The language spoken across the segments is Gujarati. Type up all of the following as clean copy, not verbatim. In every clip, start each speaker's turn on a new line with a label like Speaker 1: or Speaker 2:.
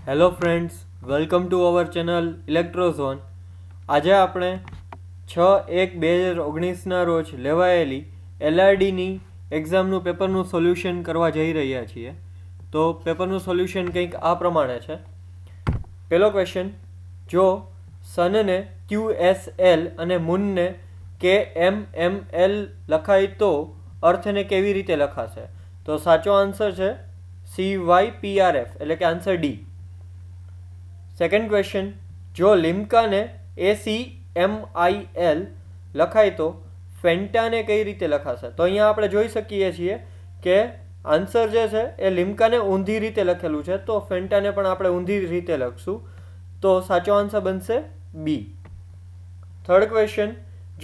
Speaker 1: Hello friends, welcome to our channel Electrozone. આજે આપણે 6/1/2019ના રોજ લેવાયેલી LRDની એક્ઝામનું પેપરનું સોલ્યુશન કરવા જઈ રહ્યા છીએ. તો પેપરનું સોલ્યુશન કંઈક આ પ્રમાણે છે. પહેલો ક્વેશ્ચન: જો સનને QSL અને મૂનને KMML લખાય તો અર્થને કેવી રીતે લખાશે? તો સાચો આન્સર છે CYPRF, એટલે કે આન્સર ડી. સેકન્ડ ક્વેશ્ચન: જો લિમ્કાને ACMIL લખાય તો ફેન્ટાને કઈ રીતે લખાશે? તો અહીંયા આપણે જોઈ શકીએ છીએ કે આન્સર જે છે એ લિમ્કાને ઊંધી રીતે લખેલું છે, તો ફેન્ટાને પણ આપણે ઊંધી રીતે લખશું. તો સાચો આન્સર બનશે બી. થર્ડ ક્વેશ્ચન: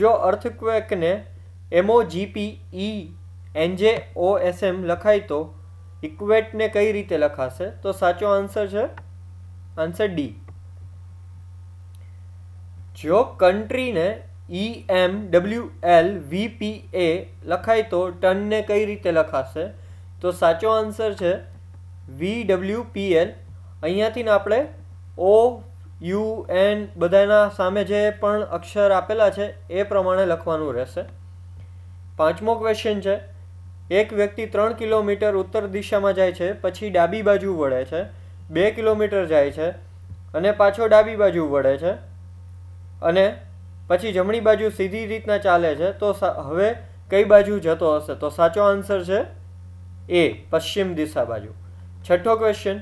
Speaker 1: જો અર્થક્વેકને MOGPENJOSM લખાય તો ઇક્વેટને કઈ રીતે લખાશે? તો સાચો આન્સર છે આન્સર ડી. જો કન્ટ્રીને EMWLVPA લખાય તો ટનને કઈ રીતે લખાશે? તો સાચો આન્સર છે VWPL. અહીંયાથી આપણે OUN બધાના સામે જે પણ અક્ષર આપેલા છે એ પ્રમાણે લખવાનું રહેશે. પાંચમો ક્વેશ્ચન છે: એક વ્યક્તિ 3 કિલોમીટર ઉત્તર દિશામાં જાય છે, પછી ડાબી બાજુ વળે છે, 2 કિલોમીટર જાય છે અને પાછો ડાબી બાજુ વળે છે અને પછી જમણી બાજુ સીધી રીતના ચાલે છે, તો હવે કઈ બાજુ જતો હશે? તો સાચો આન્સર છે એ, પશ્ચિમ દિશા બાજુ. છઠ્ઠો ક્વેશ્ચન: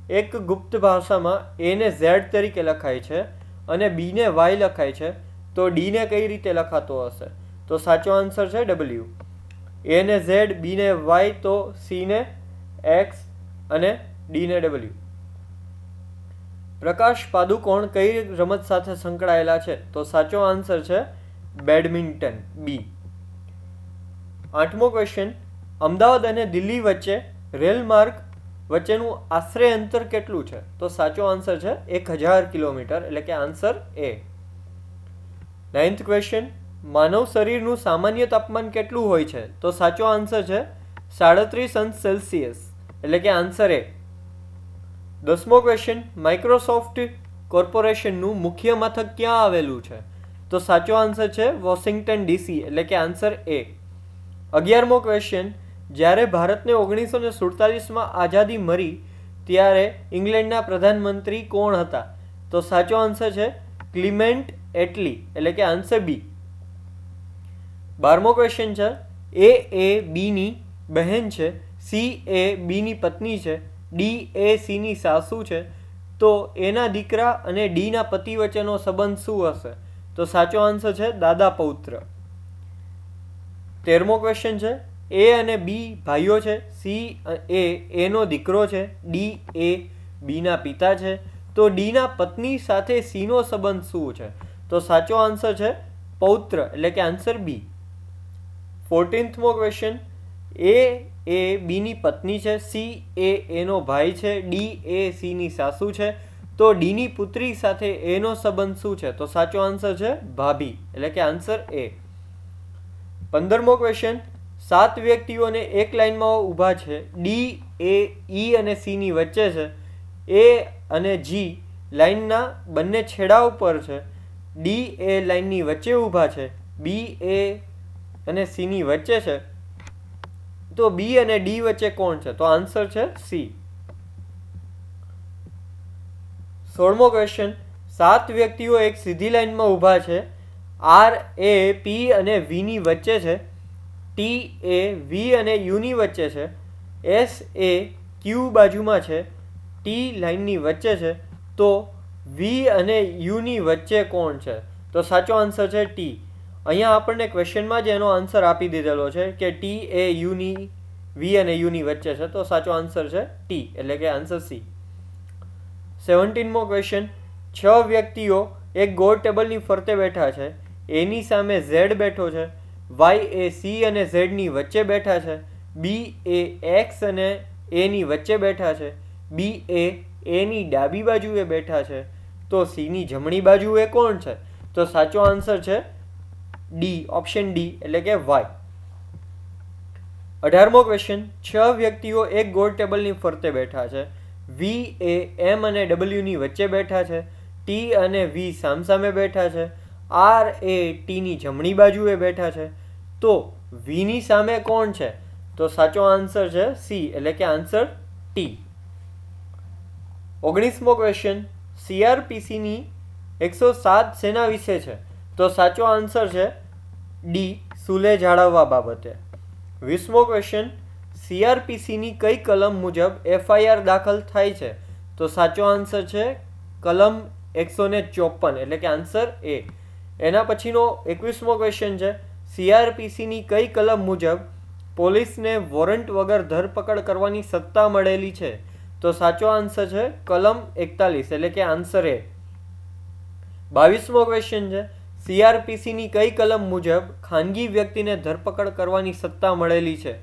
Speaker 1: એક ગુપ્ત ભાષામાં A ને Z તરીકે લખાય છે અને B ને Y લખાય છે, તો D ને કઈ રીતે લખાતો હશે? તો સાચો આન્સર છે W. A ને Z, B ને Y, તો C ને X અને D ને W. પ્રકાશ પાદુકોણ કઈ રમત સાથે સંકળાયેલા છે? તો સાચો આન્સર છે બેડમિન્ટન, બી. આઠમો ક્વેશ્ચન: અમદાવાદ અને દિલ્હી વચ્ચે રેલ માર્ગ વચ્ચેનું આશરે અંતર કેટલું છે? તો સાચો આન્સર છે 1000 કિલોમીટર, એટલે કે આન્સર એ. નાઇન્થ ક્વેશ્ચન: માનવ શરીરનું સામાન્ય તાપમાન કેટલું હોય છે? તો સાચો આન્સર છે 37°C, એટલે કે આન્સર એ. 10મો ક્વેશ્ચન: માઇક્રોસોફ્ટ કોર્પોરેશનનું મુખ્ય મથક ક્યાં આવેલું છે? તો સાચો આન્સર છે વોશિંગ્ટન DC, એટલે કે આન્સર એ. 11મો ક્વેશ્ચન: જ્યારે ભારતને 1947માં આઝાદી મળી ત્યારે ઇંગ્લેન્ડના પ્રધાનમંત્રી કોણ હતા? તો સાચો આન્સર છે ક્લિમેન્ટ એટલી, એટલે કે આન્સર બી. 12મો ક્વેશ્ચન છે: A Bની બહેન છે, C Bની પત્ની છે, D Cની સાસુ છે, તો એના દીકરા અને Dના પતિ વચ્ચેનો સંબંધ શું હશે? તો સાચો આન્સર છે દાદા પૌત્ર. 13મો ક્વેશ્ચન છે: A અને B ભાઈઓ છે, C Aનો દીકરો છે, D Bના પિતા છે, તો Dના પત્ની સાથે Cનો સંબંધ શું છે? તો સાચો આન્સર છે પૌત્ર, એટલે કે આન્સર બી. 14મો ક્વેશ્ચન: A Bની પત્ની છે, C Aનો ભાઈ છે, D Cની સાસુ છે, તો Dની પુત્રી સાથે એનો સંબંધ શું છે? તો સાચો આન્સર છે ભાભી, એટલે કે આન્સર એ. 15મો ક્વેશ્ચન: 7 વ્યક્તિઓને એક લાઇનમાં ઊભા છે, D A E અને Cની વચ્ચે છે, A અને G લાઇનના બંને છેડા ઉપર છે, D A લાઇનની વચ્ચે ઊભા છે, B A અને Cની વચ્ચે છે, તો B અને D વચ્ચે કોણ છે? તો આન્સર છે C. 16મો ક્વેશ્ચન: 7 વ્યક્તિઓ એક સીધી લાઇનમાં ઊભા છે, R A P અને Vની વચ્ચે છે, T A V અને Uની વચ્ચે છે, S A Q બાજુમાં છે, T લાઇનની વચ્ચે છે, તો V અને Uની વચ્ચે કોણ છે? તો સાચો આન્સર છે T. અહીંયા આપણને ક્વેશ્ચનમાં જ એનો આન્સર આપી દીધેલો છે કે T એ V અને Uની વચ્ચે છે, તો સાચો આન્સર છે T, એટલે કે આન્સર C. 17મો ક્વેશ્ચન: 6 વ્યક્તિઓ એક ગોળ ટેબલની ફરતે બેઠા છે, એની સામે Z બેઠો છે, Y એ C અને Zની વચ્ચે બેઠા છે, B એ X અને Aની વચ્ચે બેઠા છે, B એ Aની ડાબી બાજુએ બેઠા છે, તો Cની જમણી બાજુએ કોણ છે? તો સાચો આન્સર છે ડી, ઓપ્શન ડી, એટલે કે Y. 18મો ક્વેશ્ચન: 6 વ્યક્તિઓ એક ગોળ ટેબલની ફરતે બેઠા છે, વી એ એમ અને ડબલ્યુની વચ્ચે બેઠા છે, ટી અને વી સામસામે બેઠા છે, આર એ ટીની જમણી બાજુએ બેઠા છે. તો વીની સામે કોણ છે? તો સાચો આન્સર છે સી, એટલે કે આન્સર ટી. 19મો ક્વેશ્ચન, સીઆરપીસીની 107 શેના વિશે છે? તો સાચો આન્સર છે ડી, સુલે જાળવવા બાબતે. 20મો ક્વેશ્ચન, સીઆરપીસીની કઈ કલમ મુજબ એફઆઈઆર દાખલ થાય છે? તો સાચો આન્સર છે કલમ 154, એટલે કે આન્સર એ. એના પછીનો 21મો ક્વેશ્ચન છે, સીઆરપીસીની કઈ કલમ મુજબ પોલીસને વોરંટ વગર ધરપકડ કરવાની સત્તા મળેલી છે? તો સાચો આન્સર છે કલમ 41, એટલે કે આન્સર એ. 22મો ક્વેશ્ચન છે, સીઆરપીસીની કઈ કલમ મુજબ ખાનગી વ્યક્તિને ધરપકડ કરવાની સત્તા મળેલી છે?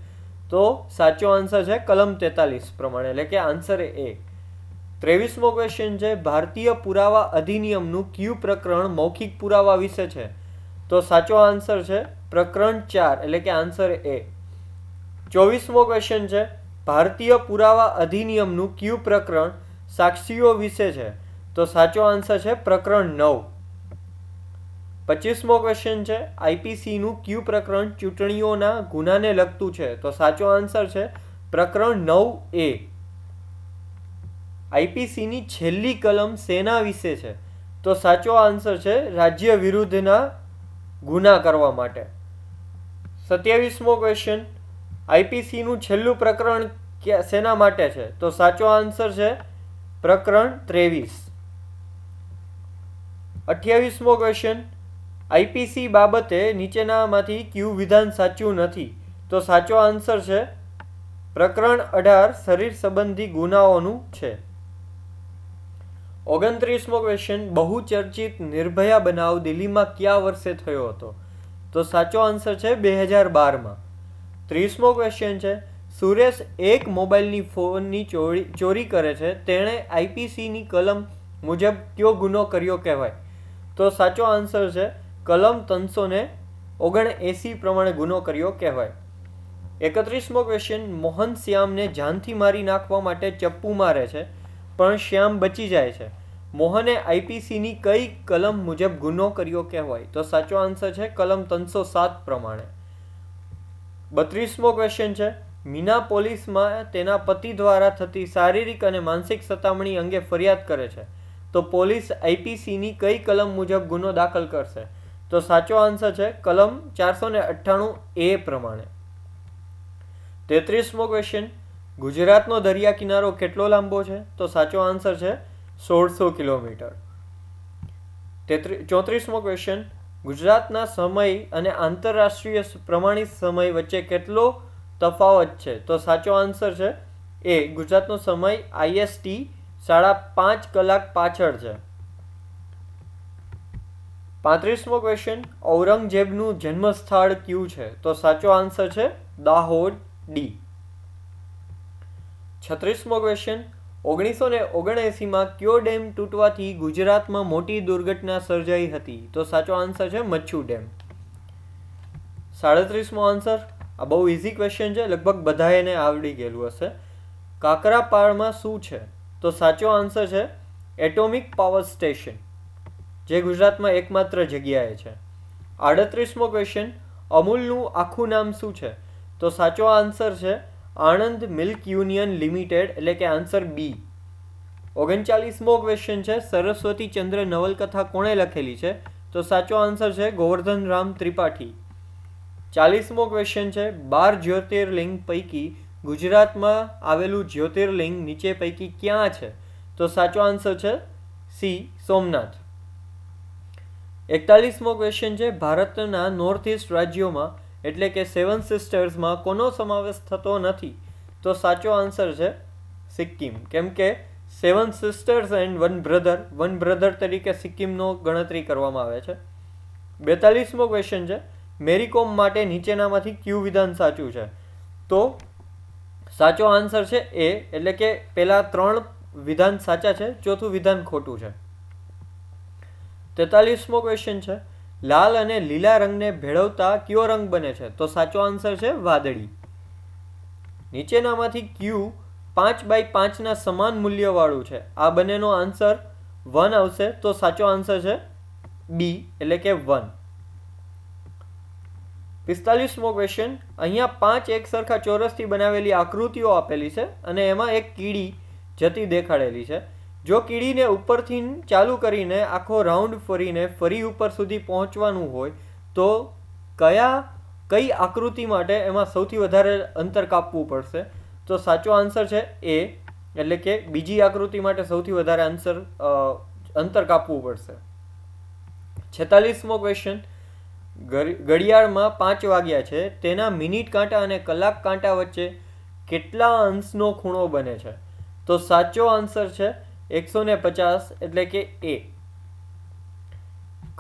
Speaker 1: તો સાચો આન્સર છે કલમ 43 પ્રમાણે, એટલે કે આન્સર એ. 23મો ક્વેશ્ચન છે, ભારતીય પુરાવા અધિનિયમનું કયું પ્રકરણ મૌખિક પુરાવા વિશે છે? તો સાચો આન્સર છે પ્રકરણ 4, એટલે કે આન્સર એ. 24મો ક્વેશ્ચન છે, ભારતીય પુરાવા અધિનિયમનું કયું પ્રકરણ સાક્ષીઓ વિશે છે? તો સાચો આન્સર છે પ્રકરણ 9. 25મો ક્વેશ્ચન છે, આઈપીસીનું કયું પ્રકરણ ચૂંટણીઓના ગુનાને લગતું છે? તો સાચો આન્સર છે પ્રકરણ 9A. આઈપીસીની છેલ્લી કલમ શેના વિશે છે? તો સાચો આન્સર છે રાજ્ય વિરુદ્ધના ગુના કરવા માટે. 27મો ક્વેશ્ચન, આઈપીસીનું છેલ્લું પ્રકરણ શેના માટે છે? તો સાચો આન્સર છે પ્રકરણ 23. 28મો ક્વેશ્ચન, આઈપીસી બાબતે નીચેનામાંથી કયું વિધાન સાચું નથી? તો સાચો આન્સર છે પ્રકરણ 18, શરીર સંબંધી ગુનાઓનું છે. 29મો ક્વેશ્ચન, બહુચર્ચિત નિર્ભયા બનાવ દિલ્હીમાં કયા વર્ષે થયો હતો? તો સાચો આન્સર છે 2012માં. 30મો ક્વેશ્ચન છે, સુરેશ એક મોબાઈલની ફોનની ચોરી કરે છે, તેણે આઈપીસીની કલમ મુજબ કયો ગુનો કર્યો કહેવાય? તો સાચો આન્સર છે કલમ 379 પ્રમાણે ગુનો કર્યો કહેવાય. 31મો ક્વેશ્ચન, મોહન શ્યામને જાનથી મારી નાખવા માટે ચપ્પુ મારે છે, પણ શ્યામ બચી જાય છે. મોહને આઈપીસીની કઈ કલમ મુજબ ગુનો કર્યો કહેવાય? તો સાચો આન્સર છે કલમ 307 પ્રમાણે. 32મો ક્વેશ્ચન છે, મીના પોલીસમાં તેના પતિ દ્વારા થતી શારીરિક અને માનસિક સતામણી અંગે ફરિયાદ કરે છે, તો પોલીસ આઈપીસીની કઈ કલમ મુજબ ગુનો દાખલ કરશે? તો સાચો આન્સર છે કલમ 498A પ્રમાણે. 33મો ક્વેશ્ચન, ગુજરાતનો દરિયા કિનારો કેટલો લાંબો છે? તો સાચો આન્સર છે 1600 કિલોમીટર. 34મો ક્વેશ્ચન, ગુજરાતના સમય અને આંતરરાષ્ટ્રીય પ્રમાણિત સમય વચ્ચે કેટલો તફાવત છે? તો સાચો આન્સર છે એ, ગુજરાતનો સમય IST 5.5 કલાક પાછળ છે. 35મો ક્વેશ્ચન, ઔરંગઝેબનું જન્મસ્થળ કયું છે? તો સાચો આન્સર છે દાહોદ, D. 36મો ક્વેશ્ચન, 1979માં કયો ડેમ તૂટવાથી ગુજરાતમાં મોટી દુર્ઘટના સર્જાઈ હતી? તો સાચો આન્સર છે મચ્છુ ડેમ. 37મો આન્સર, આ બહુ ઇઝી ક્વેશ્ચન છે, લગભગ બધા એને આવડી ગયેલું હશે. કાકરાપાળમાં શું છે? તો સાચો આન્સર છે એટોમિક પાવર સ્ટેશન, જે ગુજરાતમાં એકમાત્ર જગ્યાએ છે. 38મો ક્વેશ્ચન, અમૂલનું આખું નામ શું છે? તો સાચો આન્સર છે આણંદ મિલ્ક યુનિયન લિમિટેડ, એટલે કે આન્સર B. 39મો ક્વેશ્ચન છે, સરસ્વતી ચંદ્ર નવલકથા કોણે લખેલી છે? તો સાચો આન્સર છે ગોવર્ધન રામ ત્રિપાઠી. 40મો ક્વેશ્ચન છે, 12 જ્યોતિર્લિંગ પૈકી ગુજરાતમાં આવેલું જ્યોતિર્લિંગ નીચે પૈકી ક્યાં છે? તો સાચો આન્સર છે C, સોમનાથ. 41મો ક્વેશ્ચન છે, ભારતના નોર્થ ઇસ્ટ રાજ્યોમાં એટલે કે 7 સિસ્ટર્સમાં કોનો સમાવેશ થતો નથી? તો સાચો આન્સર છે સિક્કિમ, કેમ કે 7 સિસ્ટર્સ એન્ડ 1 બ્રધર તરીકે સિક્કિમનો ગણતરી કરવામાં આવે છે. 42મો ક્વેશ્ચન છે, મેરી કોમ માટે નીચેનામાંથી કયું વિધાન સાચું છે? તો સાચો આન્સર છે એ, એટલે કે પહેલા 3 વિધાન સાચા છે, ચોથું વિધાન ખોટું છે. 43મો ક્વેશ્ચન છે, લાલ અને લીલા રંગને ભેળવતા કયો રંગ બને છે? તો સાચો આન્સર છે વાદળી. નીચેનામાંથી કયું 5/5 સમાન મૂલ્યવાળું છે. આ બંનેનો આન્સર 1 આવશે. તો સાચો આન્સર છે બી એટલે કે 1. 45મો ક્વેશ્ચન. અહીંયા 5 એક સરખા ચોરસથી બનાવેલી આકૃતિઓ આપેલી છે અને એમાં એક કીડી જતી દેખાડેલી છે. જો કીડીને ઉપરથી ચાલુ કરીને આખો રાઉન્ડ ફરીને ફરી ઉપર સુધી પહોંચવાનું હોય તો કઈ આકૃતિ માટે એમાં સૌથી વધારે અંતર કાપવું પડશે? તો સાચો આન્સર છે એ એટલે કે બીજી આકૃતિ માટે સૌથી વધારે અંતર કાપવું પડશે. 46મો ક્વેશ્ચન. ઘડિયાળમાં 5 વાગ્યા છે, તેના મિનિટ કાંટા અને કલાક કાંટા વચ્ચે કેટલા અંશનો ખૂણો બને છે? તો સાચો આન્સર છે 150 એટલે કે એ.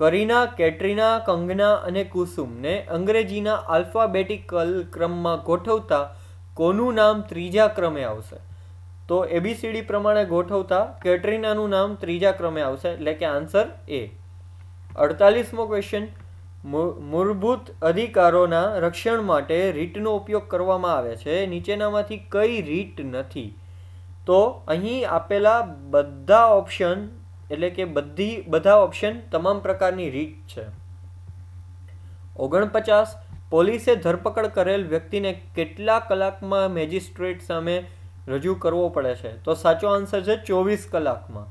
Speaker 1: કરીના, કેટરીના, કંગના અને કુસુમને અંગ્રેજીના આલ્ફાબેટિકલ ક્રમમાં ગોઠવતા કોનું નામ ત્રીજા ક્રમે આવશે? તો ABCD પ્રમાણે ગોઠવતા કેટરીનાનું નામ ત્રીજા ક્રમે આવશે એટલે કે આન્સર એ. 48મો ક્વેશ્ચન. મૂળભૂત અધિકારોના રક્ષણ માટે રીટનો ઉપયોગ કરવામાં આવે છે. નીચેનામાંથી કઈ રીટ નથી? તો અહીં આપેલા બધા ઓપ્શન એટલે કે બધા ઓપ્શન તમામ પ્રકારની રીટ છે. 49. પોલીસે ધરપકડ કરેલ વ્યક્તિને કેટલા કલાકમાં મેજિસ્ટ્રેટ સામે રજૂ કરવો પડે છે? તો સાચો આન્સર છે 24 કલાકમાં.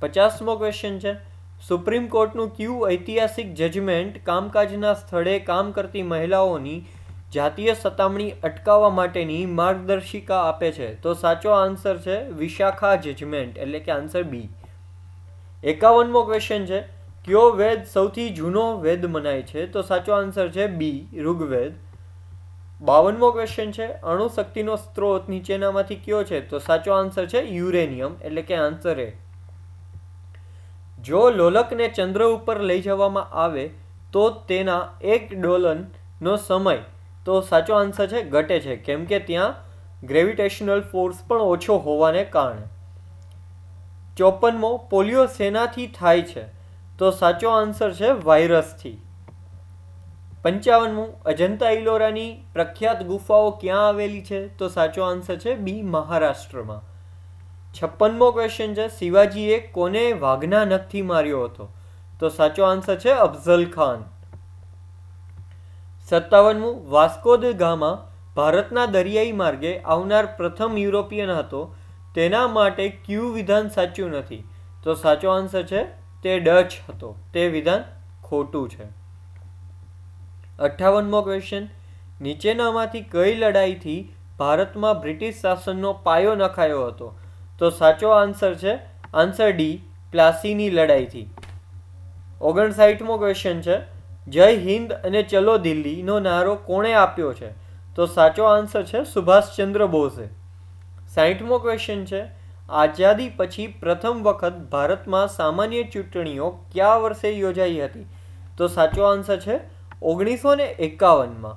Speaker 1: 50મો ક્વેશ્ચન છે. સુપ્રીમ કોર્ટનું કયું ઐતિહાસિક જજમેન્ટ કામકાજના સ્થળે કામ કરતી મહિલાઓની જાતીય સતામણી અટકાવવા માટેની માર્ગદર્શિકા આપે છે? તો સાચો આન્સર છે વિશાખા જજમેન્ટ એટલે કે આન્સર બી. 51મો ક્વેશ્ચન છે. કયો વેદ સૌથી જૂનો વેદ મનાય છે? તો સાચો આન્સર છે બી ઋગ્વેદ. 52મો ક્વેશ્ચન છે. અણુશક્તિનો સ્ત્રોત નીચેનામાંથી કયો છે? તો સાચો આન્સર છે યુરેનિયમ એટલે કે આન્સર એ. જો લોલકને ચંદ્ર ઉપર લઈ જવામાં આવે તો તેના એક ડોલનનો સમય તો સાચો આન્સર છે ઘટે છે, કેમ કે ત્યાં ગ્રેવિટેશનલ ફોર્સ પણ ઓછો હોવાને કારણે. 54મો. પોલિયો શેનાથી થાય છે? તો સાચો આન્સર છે વાયરસથી. 55મું. અજંતા ઇલોરાની પ્રખ્યાત ગુફાઓ ક્યાં આવેલી છે? તો સાચો આન્સર છે બી મહારાષ્ટ્રમાં. 56મો ક્વેશ્ચન છે. શિવાજીએ કોને વાઘના નખથી માર્યો હતો? તો સાચો આન્સર છે અફઝલ ખાન. 57મું. વાસ્કો દ ગામા ભારતના દરિયાઈ માર્ગે આવનાર પ્રથમ યુરોપિયન હતો. તેના માટે કયું વિધાન સાચું નથી? તો સાચો આન્સર છે તે ડચ હતો. તે વિધાન ખોટું છે. 58મો ક્વેશ્ચન. નીચેનામાંથી કઈ લડાઈથી ભારતમાં બ્રિટિશ શાસનનો પાયો નખાયો હતો? તો સાચો આન્સર છે આન્સર ડી પ્લાસીની લડાઈથી. 59મો ક્વેશ્ચન છે. જય હિન્દ અને ચલો દિલ્હીનો નારો કોણે આપ્યો છે? તો સાચો આન્સર છે સુભાષચંદ્ર બોઝે. 60મો ક્વેશ્ચન છે. આઝાદી પછી પ્રથમ વખત ભારતમાં સામાન્ય ચૂંટણીઓ કયા વર્ષે યોજાઈ હતી? તો સાચો આન્સર છે 1951માં.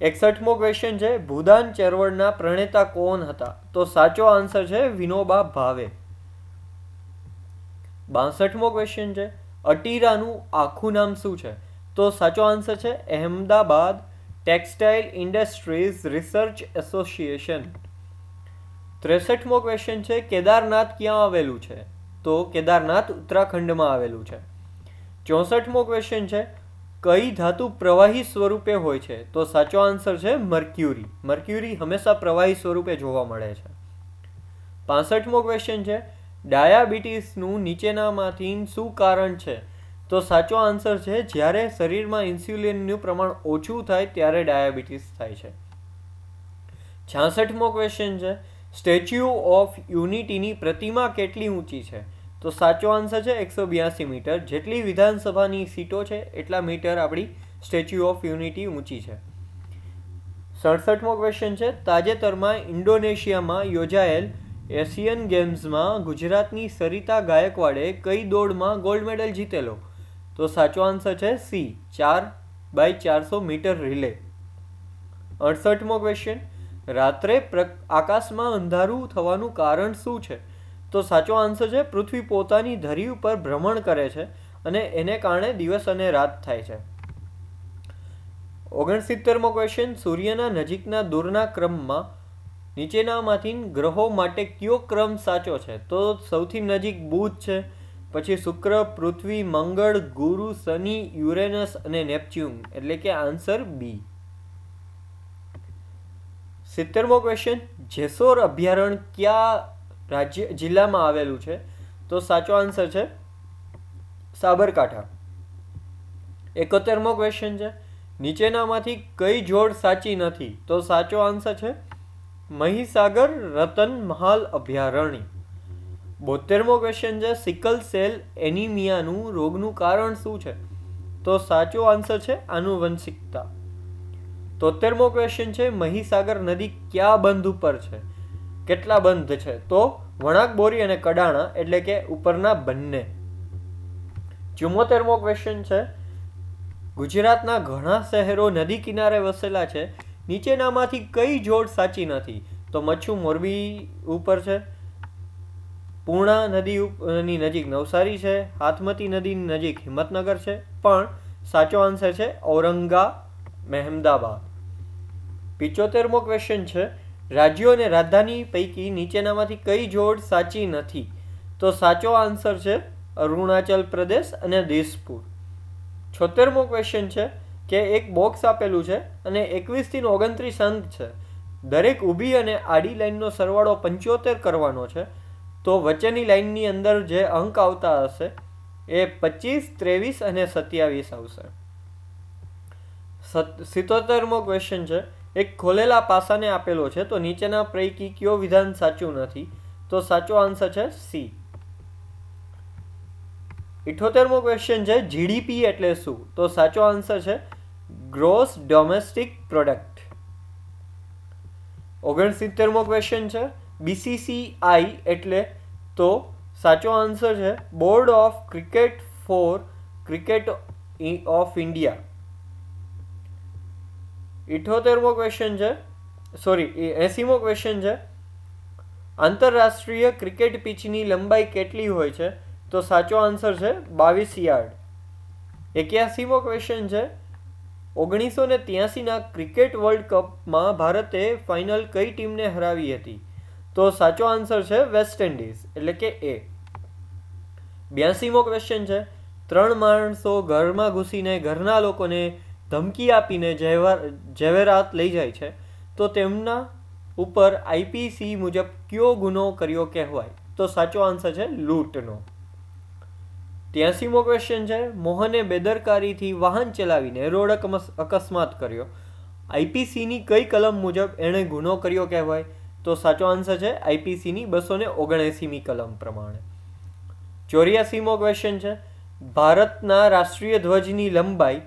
Speaker 1: 61મો ક્વેશ્ચન છે. ભૂદાન ચળવળના પ્રણેતા કોણ હતા? તો સાચો આન્સર છે વિનોબા ભાવે. 62મો ક્વેશ્ચન છે. અટીરાનું આખું નામ શું છે? તો સાચો આન્સર છે Ahmedabad textile industries research association. 63મો ક્વેશ્ચન છે. કેદારનાથ ક્યાં આવેલું છે? તો કેદારનાથ ઉત્તરાખંડમાં આવેલું છે. 64મો ક્વેશ્ચન છે. કઈ ધાતુ પ્રવાહી સ્વરૂપે હોય છે? તો સાચો આન્સર છે મર્ક્યુરી. મર્ક્યુરી હંમેશા પ્રવાહી સ્વરૂપે જોવા મળે છે. 65મો ક્વેશ્ચન છે. ડાયાબિટીસનું નીચેનામાંથી શું કારણ છે? તો સાચો આન્સર છે જ્યારે શરીરમાં ઇન્સ્યુલિનનું પ્રમાણ ઓછું થાય ત્યારે ડાયાબિટીસ થાય છે. 66મો ક્વેશ્ચન છે. સ્ટેચ્યુ ઓફ યુનિટીની પ્રતિમા કેટલી ઊંચી છે? તો સાચો આન્સર છે 182 મીટર. જેટલી વિધાનસભાની સીટો છે એટલા મીટર આપણી સ્ટેચ્યુ ઓફ યુનિટી ઊંચી છે. 67મો ક્વેશ્ચન છે. તાજેતરમાં ઇન્ડોનેશિયામાં યોજાયેલ એશિયન ગેમ્સમાં ગુજરાતની સરિતા ગાયકવાડે કઈ દોડમાં ગોલ્ડ મેડલ જીતેલો? તો સાચો આન્સર છે સી 4x400 મીટર રિલે. 68મો ક્વેશ્ચન. રાત્રે આકાશમાં અંધારું થવાનું કારણ શું છે? તો સાચો આન્સર છે પૃથ્વી પોતાની ધરી ઉપર ભ્રમણ કરે છે અને એને કારણે દિવસ અને રાત થાય છે. 69મો ક્વેશ્ચન. સૂર્યના નજીકના દૂરના ક્રમમાં નીચેનામાંથી ગ્રહો માટે કયો ક્રમ સાચો છે? તો સૌથી નજીક બુધ છે, પછી શુક્ર, પૃથ્વી, મંગળ, ગુરુ, શનિ, યુરેનસ અને નેપચ્યુન, એટલે કે આન્સર બી. 70મો ક્વેશ્ચન, જેસોર અભયારણ્ય કયા જિલ્લામાં આવેલું છે? તો સાચો આન્સર છે સાબરકાંઠા. 71મો ક્વેશ્ચન છે, નીચેનામાંથી કઈ જોડ સાચી નથી? તો સાચો આન્સર છે મહીસાગર રતનમહાલ અભયારણ્ય. 72મો ક્વેશ્ચન છે, સિકલ સેલ એનિમિયાનું રોગનું કારણ શું છે? તો સાચો આન્સર છે આનુવંશિકતા. 73મો ક્વેશ્ચન છે, મહીસાગર નદી કયા બંધ ઉપર છે? કેટલા બંધ છે? તો વણાક બોરી અને કડાણા, એટલે કે ઉપરના બંને. 74મો ક્વેશ્ચન છે, ગુજરાતના ઘણા શહેરો નદી કિનારે વસેલા છે, નીચેનામાંથી કઈ જોડ સાચી નથી? તો મચ્છુ મોરબી ઉપર છે, પૂર્ણા નદીની નજીક નવસારી છે, હાથમતી નદીની નજીક હિંમતનગર છે, પણ સાચો આન્સર છે ઔરંગા મહેમદાબાદ. 75મો ક્વેશ્ચન છે, રાજ્યો અને રાજધાની પૈકી નીચેનામાંથી કઈ જોડ સાચી નથી? તો સાચો આન્સર છે અરુણાચલ પ્રદેશ અને દિસપુર. 76મો ક્વેશ્ચન છે કે એક બોક્સ આપેલું છે અને 21 થી 29 અંક છે. દરેક ઊભી અને આડી લાઈનનો સરવાળો 75 કરવાનો છે, તો વચ્ચેની લાઈનની અંદર જે અંક આવતા હશે એ 25, 23 અને 27 આવશે. 77મો ક્વેશ્ચન છે, એક ખોલેલા પાસાને આપેલો છે, તો નીચેના પૈકી કયો વિધાન સાચું નથી? તો સાચો આન્સર છે સી. 78મો ક્વેશ્ચન છે, જીડીપી એટલે શું? તો સાચો આન્સર છે ગ્રોસ ડોમેસ્ટિક પ્રોડક્ટ. 69મો ક્વેશ્ચન છે, બીસીસીઆઈ એટલે? તો સાચો આન્સર છે board of cricket for cricket of India. 80મો ક્વેશ્ચન છે, 80મો ક્વેશ્ચન છે, આંતરરાષ્ટ્રીય ક્રિકેટ પિચની લંબાઈ કેટલી હોય છે? તો સાચો આન્સર છે 22 યાર્ડ. 81મો ક્વેશ્ચન છે, 1983ના ક્રિકેટ વર્લ્ડ કપમાં ભારતે ફાઇનલ કઈ ટીમને હરાવી હતી? તો સાચો આન્સર છે વેસ્ટ ઇન્ડિઝ, એટલે કે એ. 82મો ક્વેશ્ચન છે, 3 માણસો ઘરમાં ઘૂસીને ઘરના લોકોને ધમકી આપીને ઝવેરાત લઈ જાય છે, તો તેમના ઉપર આઈપીસી મુજબ કયો ગુનો કર્યો કહેવાય? તો સાચો આન્સર છે લૂંટનો. 83મો ક્વેશ્ચન છે, મોહને બેદરકારીથી વાહન ચલાવીને રોડ અકસ્માત કર્યો, આઈપીસીની કઈ કલમ મુજબ એણે ગુનો કર્યો કહેવાય? તો સાચો આન્સર છે આઈપીસીની 279મી કલમ પ્રમાણે. 84મો ક્વેશ્ચન છે, ભારતના રાષ્ટ્રીય ધ્વજની લંબાઈ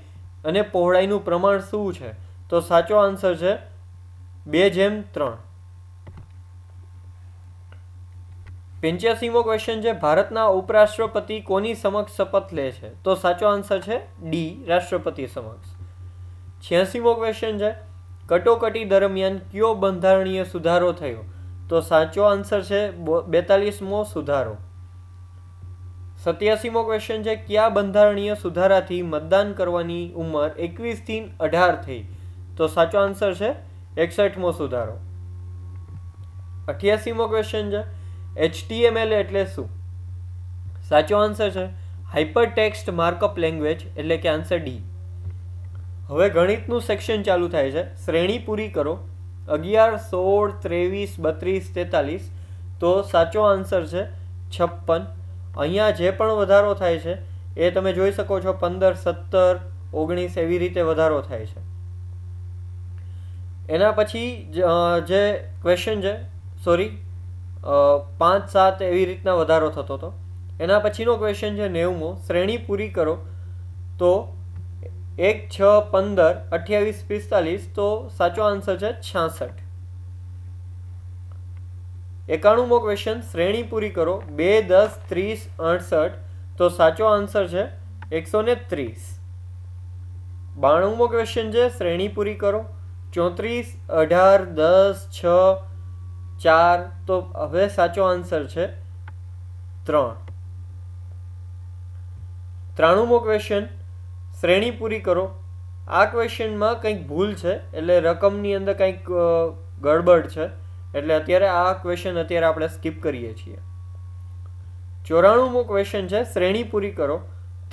Speaker 1: અને પહોળાઈનું પ્રમાણ શું છે? તો સાચો આન્સર છે 2:3. 85મો ક્વેશ્ચન છે, ભારતના ઉપરાષ્ટ્રપતિ કોની સમક્ષ શપથ લે છે? તો સાચો આન્સર છે ડી, રાષ્ટ્રપતિ સમક્ષ. 86મો ક્વેશ્ચન છે, કટોકટી દરમિયાન કયો બંધારણીય સુધારો થયો? તો સાચો આન્સર છે 42મો સુધારો. 87મો ક્વેશ્ચન છે, કયા બંધારણીય સુધારાથી મતદાન કરવાની ઉંમર 21 થી 18 થઈ? તો સાચો આન્સર છે 61મો સુધારો. 88મો ક્વેશ્ચન છે, HTML એટલે શું? સાચો આન્સર છે હાઇપર ટેક્સ્ટ માર્કઅપ લેંગ્વેજ, એટલે કે આન્સર ડી. હવે ગણિતનું સેક્શન ચાલુ થાય છે. શ્રેણી પૂરી કરો 11, 16, 23, 32, 43. તો સાચો આન્સર છે 56. અહીંયા જે પણ વધારો થાય છે એ તમે જોઈ શકો છો 15, 17, 19 એવી રીતે વધારો થાય છે. એના પછી જે ક્વેશ્ચન છે 5, 7 એવી રીતના વધારો થતો હતો. એના પછીનો ક્વેશ્ચન છે 90મો, શ્રેણી પૂરી કરો તો 1, 6, 15, 28, 45. તો સાચો આન્સર છે 66. 91મો ક્વેશ્ચન, શ્રેણી પૂરી કરો 2, 10, 30, 68. તો સાચો આન્સર છે 130. 92મો ક્વેશ્ચન છે, શ્રેણી પૂરી કરો 34, 18, 10, 6, 4. તો હવે સાચો આન્સર છે 3. 93મો ક્વેશ્ચન, શ્રેણી પૂરી કરો. આ ક્વેશ્ચનમાં કંઈક ભૂલ છે, એટલે રકમની અંદર કંઈક ગડબડ છે. એટલે અત્યારે આ ક્વેશ્ચન અત્યારે આપણે સ્કીપ કરીએ છીએ. 94મો ક્વેશ્ચન છે, શ્રેણી પૂરી કરો.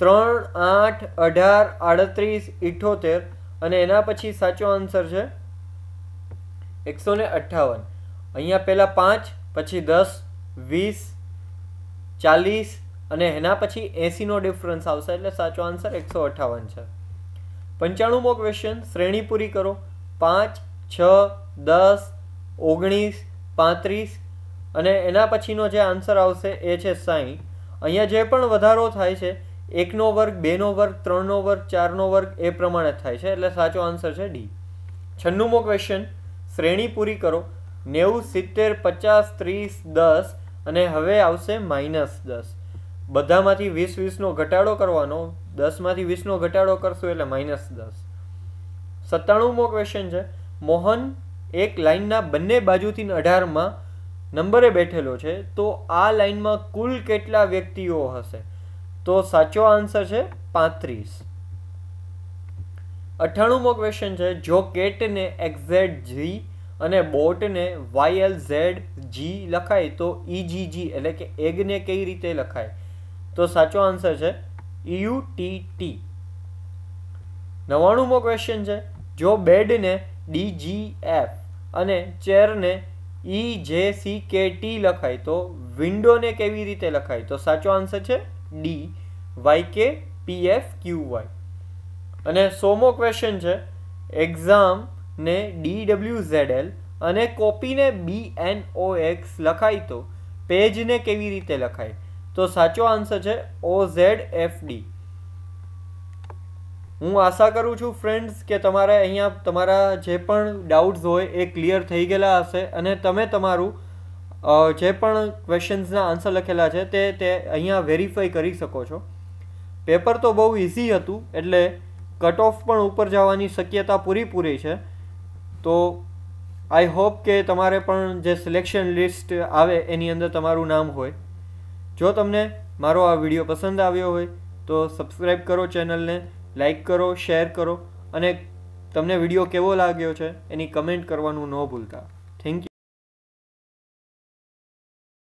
Speaker 1: 3, 8, 18, 38, 78 અને એના પછી સાચો આન્સર છે 158. અહીંયા પહેલા 5, પછી 10, 20, 40 અને એના પછી 80નો ડિફરન્સ આવશે, એટલે સાચો આન્સર 158 છે. 95મો ક્વેશ્ચન, શ્રેણી પૂરી કરો. 5, 6, 10, 19, 35 અને એના પછીનો જે આન્સર આવશે એ છે 60. અહીંયા જે પણ વધારો થાય છે 1નો વર્ગ, 2નો વર્ગ, 3નો વર્ગ, 4નો વર્ગ એ પ્રમાણે થાય છે, એટલે સાચો આન્સર છે ડી. 96મો ક્વેશ્ચન, શ્રેણી પૂરી કરો. 90, 70, 50, 30, 10 અને હવે આવશે -10. બધામાંથી 20, 20નો ઘટાડો કરવાનો. 10માંથી 20નો ઘટાડો કરશું એટલે -10. 97મો ક્વેશ્ચન છે, મોહન એક લાઈનના બંને બાજુથી 18માં નંબરે બેઠેલો છે, તો આ લાઈનમાં કુલ કેટલા વ્યક્તિઓ હશે? તો સાચો આન્સર છે 35. 98મો ક્વેશ્ચન છે, જો કેટને XZG અને બોટને YLZG લખાય તો EGG એટલે કે એગને કઈ રીતે લખાય? તો સાચો આન્સર છે EUTT. 99મો ક્વેશ્ચન છે, જો બેડને DGF અને ચેરને EJCKT લખાય તો વિન્ડોને કેવી રીતે લખાય? તો સાચો આન્સર છે DYKPFQY. અને 100મો ક્વેશ્ચન છે, એક્ઝામને DWZL અને કોપીને BNOX લખાય તો પેજને કેવી રીતે લખાય? તો સાચો આન્સર છે OZFD. હું આશા કરું છું ફ્રેન્ડ્સ કે તમારે અહીંયા તમારા જે પણ ડાઉટ્સ હોય એ ક્લિયર થઈ ગયેલા હશે અને તમે તમારું જે પણ ક્વેશ્ચન્સના આન્સર લખેલા છે તે અહીંયા વેરીફાઈ કરી શકો છો. પેપર તો બહુ ઇઝી હતું, એટલે કટ ઓફ પણ ઉપર જવાની શક્યતા પૂરેપૂરી છે. તો આઈ હોપ કે તમારે પણ જે સિલેક્શન લિસ્ટ આવે એની અંદર તમારું નામ હોય. જો તમને મારો આ વિડીયો પસંદ આવ્યો હોય તો સબસ્ક્રાઈબ કરો ચેનલને, લાઈક કરો, શેર કરો અને તમને વિડીયો કેવો લાગ્યો છે એની કમેન્ટ કરવાનું ન ભૂલતા.